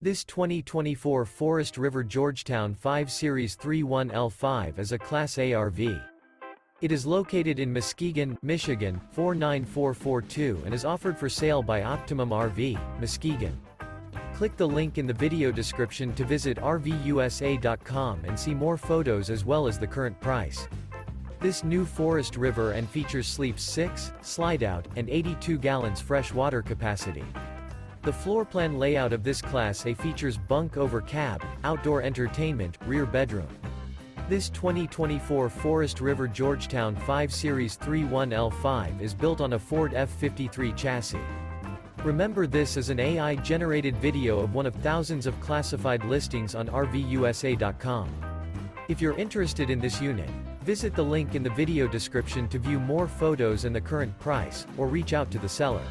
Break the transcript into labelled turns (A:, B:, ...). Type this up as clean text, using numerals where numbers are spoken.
A: This 2024 Forest River Georgetown 5 Series 31L5 is a Class A RV. It is located in Muskegon, Michigan, 49442 and is offered for sale by Optimum RV, Muskegon. Click the link in the video description to visit RVUSA.com and see more photos as well as the current price. This new Forest River and features sleeps 6, Slideout, and 82 gallons fresh water capacity. The floor plan layout of this Class A features bunk over cab, outdoor entertainment, rear bedroom. This 2024 Forest River Georgetown 5 Series 31L5 is built on a Ford F53 chassis. Remember, this is an AI-generated video of one of thousands of classified listings on RVUSA.com. If you're interested in this unit, visit the link in the video description to view more photos and the current price, or reach out to the seller.